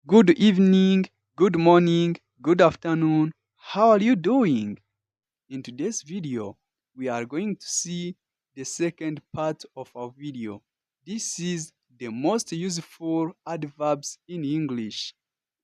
Good evening, good morning, good afternoon. How are you doing? In today's video, we are going to see the second part of our video. This is the most useful adverbs in English.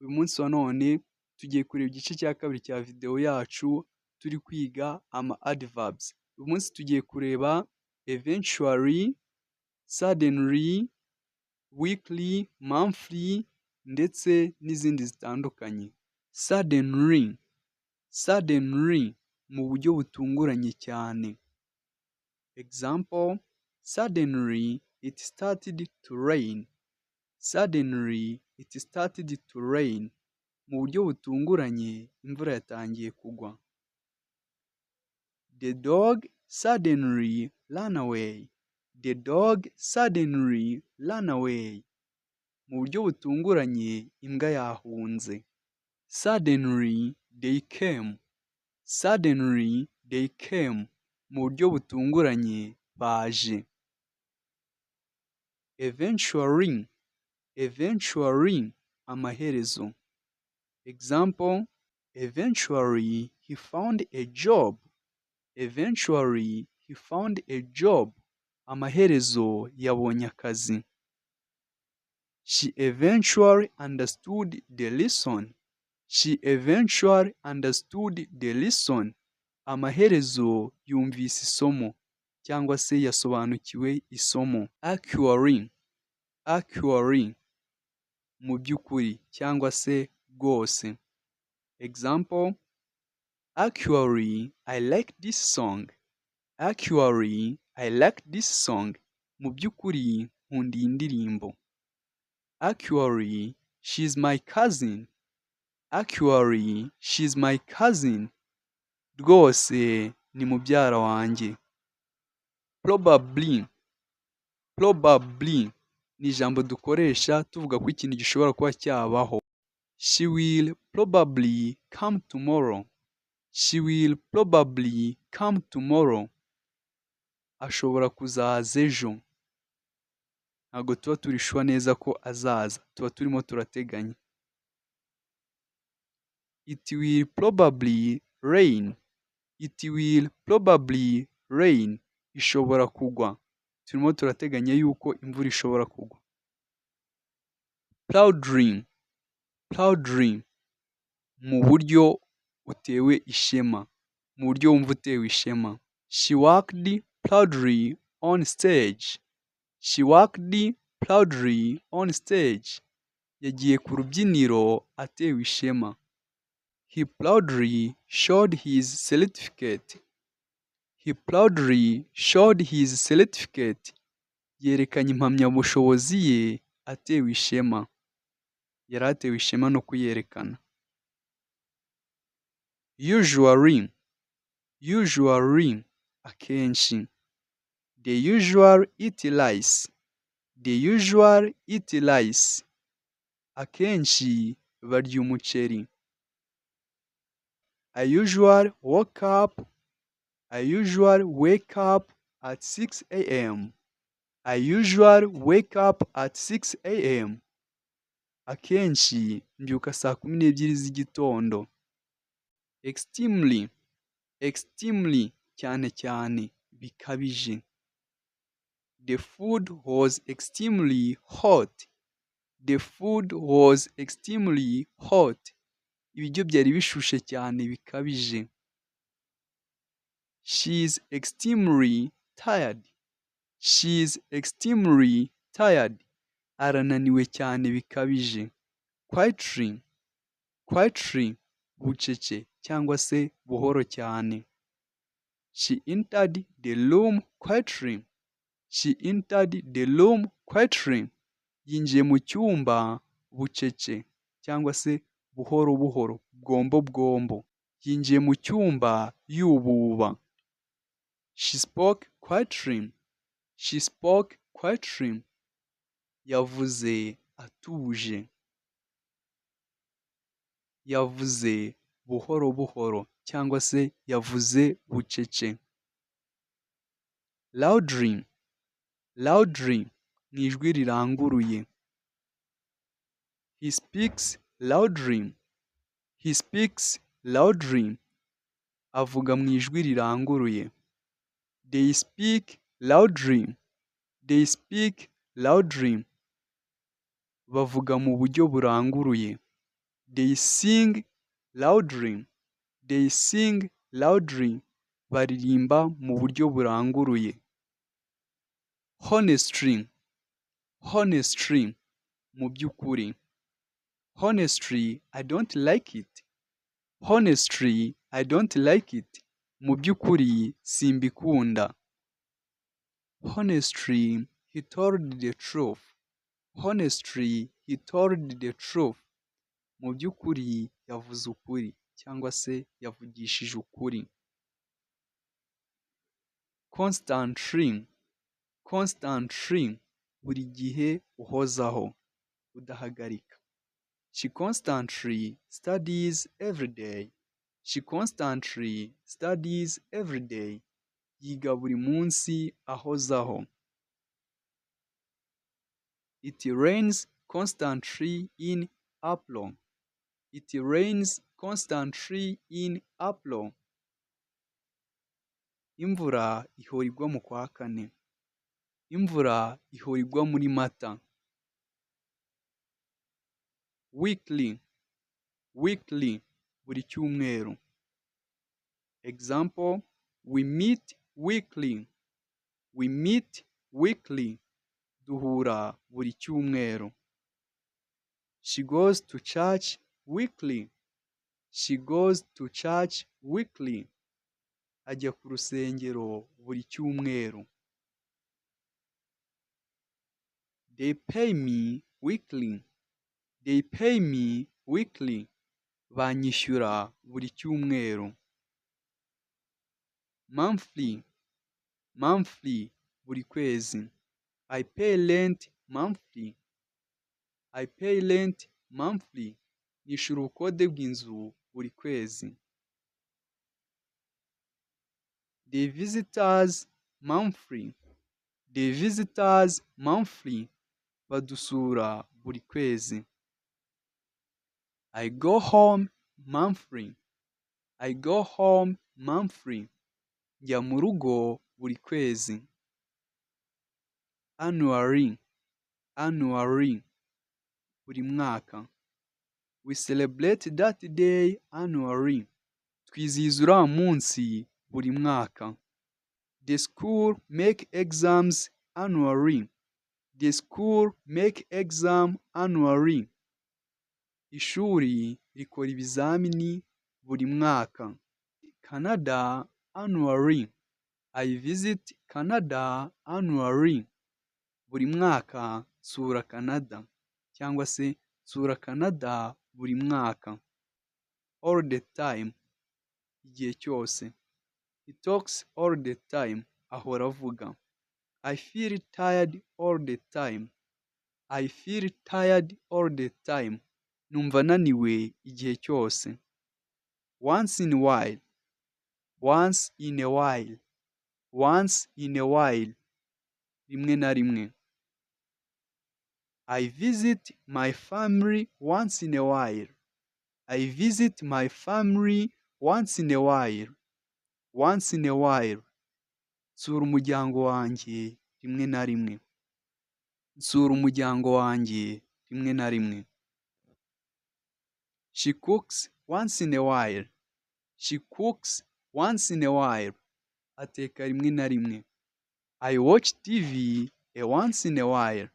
Uyu munsi wa none tugiye kureba igice cya kabiri cya video yacu turi kwiga ama adverbs. Uyu munsi tugiye kureba eventually, suddenly, weekly, monthly ndetse n'izindi zitandukanye. Suddenly mu buryo butunguranye cyane. Example, suddenly it started to rain. Suddenly it started to rain. Mu buryo butunguranye imvura yatangiye kugwa. The dog suddenly ran away. The dog suddenly ran away. Mu buryo butunguranye imbwa yahunze. Suddenly they came. Suddenly they came. Mu buryo butunguranye baje. Eventually amaherezo. Example, eventually he found a job. Eventually he found a job. Amaherezo yabonye akazi. She eventually understood the lesson. She eventually understood the lesson. Amaherezo yumvise isomo cyangwa se yasobanukiwe isomo. Actually mu by'ukuri cyangwa se rwose. Example, actually I like this song. Actually I like this song. Mu by'ukuri nkunda iyi ndirimbo. Actually she's my cousin. Actually she's my cousin. Rwose ni mubyara wanjye. Probably ni ijambo dukoresha tuvuga ko ikintu gishobora kuba cyabaho. She will probably come tomorrow. She will probably come tomorrow. Ashobora kuzaza ejo. Ntabwo tuba turishwa neza ko azaza, tuba turimo turateganya. It will probably rain. It will probably rain. Ishobora kugwa. Turimo turateganya yuko imvura ishobora kugwa. Proudly mu buryo utewe ishema. Mu buryo wumva utewe ishema. She worked proudly on stage. She worked proudly on stage. Yagiye ku rubyiniro atewe ishema. He proudly showed his certificate. He proudly showed his certificate. Yerekanye impamyabushobozi ye atewe ishema. Yari atewe ishema no kuyerekana. Usually akenshi. They usually eat rice. They usually eat rice. Akenshi barya umuceri. I usually wake up at 6 a.m. I usually wake up at 6 a.m. Akenshi mbyuka saa 12 z'igitondo. Extremely cyane cyane bikabije. The food was extremely hot. The food was extremely hot. Ibiryo byari bishushe cyane bikabije. She is extremely tired. She is extremely tired. Arananiwe cyane bikabije. Quietly bucece cyangwa se buhoro cyane. She entered the room quietly. She entered the room quietly. Yinjiye mu cyumba bucece cyangwa se buhoro buhoro, bwombo. Yinjiye mu cyumba yububa. She spoke quietly. She spoke quietly. Yavuze atuje. Yavuze buhoro buhoro cyangwa se yavuze bucece. Loudly ni ijwi riranguruye. He speaks loudly. He speaks loudly. Avuga mu ijwi riranguruye. They speak loudly. They speak loudly. Bavuga mu buryo buranguruye. They sing loudly. They sing loudly. Baririmba mu buryo buranguruye. Honestly. Honestly. Mu by'ukuri. Honestly, I don't like it. Honestly, I don't like it. Mu by'ukuri simbikunda. Honestly, he told the truth. Honestly, he told the truth. Mu by'ukuri yavuze ukuri cyangwa se yavugishije ukuri. Constantly. Constantly. Buri gihe uhozaho. Udahagarika. She constantly studies every day. She constantly studies every day. Yiga buri munsi ahozaho. It rains constantly in April. It rains constantly in April. Imvura ihora igwa mu kwa kane. Imvura ihora igwa muri Mata. Weekly. Weekly. Buri cyumweru. Example, we meet weekly. We meet weekly. Duhura buri cyumweru. She goes to church weekly. She goes to church weekly. Ajya ku rusengero buri cyumweru. They pay me weekly. They pay me weekly. Banyishyura buri cyumweru. Monthly. Monthly. Buri kwezi. I pay rent monthly. I pay rent monthly. Nishyura ubukode bw'inzu buri kwezi. They visit us monthly. They visit us monthly. Badusura buri kwezi. I go home monthly. I go home monthly. Njya mu rugo buri kwezi. Annually. Annually. Buri mwaka. We celebrate that day annually. Twizihiza uriya munsi buri mwaka. The school make exams annually. The school make exam annually. Ishuri rikora ibizamini buri mwaka. Canada annually. I visit Canada annually. Buri mwaka nsura Canada cyangwa se nsura Canada buri mwaka. All the time. Igihe cyose. He talks all the time. Ahora avuga. I feel tired all the time. I feel tired all the time. Numva naniwe igihe cyose. Once in a while. Once in a while. Once in a while. Rimwe na rimwe. I visit my family once in a while. I visit my family once in a while. Once in a while. Nsura umuryango wanjye rimwe na rimwe. Nsura umuryango wanjye rimwe na rimwe. She cooks once in a while. She cooks once in a while. Ateka rimwe na rimwe. I watch TV once in a while.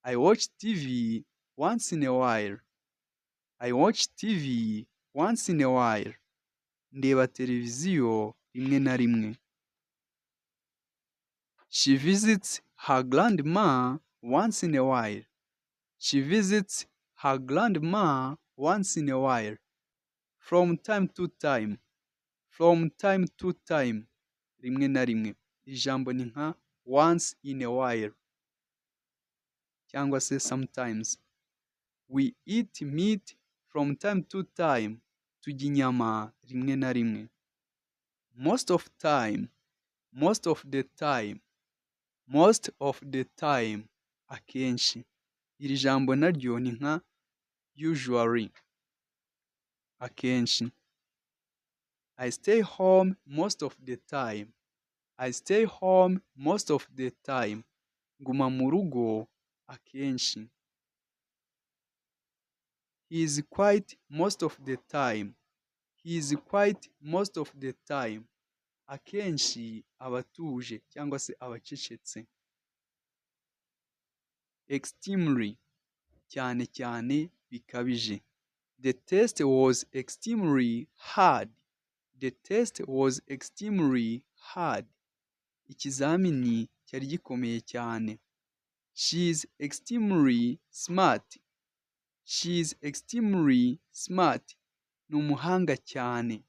I watch TV once in a while. I watch TV once in a while. Ndeba televiziyo rimwe na rimwe. She visits her grandma once in a while. She visits her grandma once in a while. From time to time. From time to time. Rimwe na rimwe. Ijambo ni nka once in a while. Cyangwa se sometimes. We eat meat from time to time. Turya inyama rimwe na rimwe. Most of time. Most of the time. Most of the time. Akenshi. Iri jambo naryo ni nka Usually. Akenshi. I stay home most of the time. I stay home most of the time. Nguma mu rugo akenshi. He is quiet most of the time. He is quiet most of the time. Akenshi aba atuje cyangwa se aba acecetse. Extremely. Cyane cyane bikabije. The test was extremely hard. The test was extremely hard. Ikizamini cyari gikomeye cyane. She is extremely smart. She is extremely smart. Ni umuhanga cyane.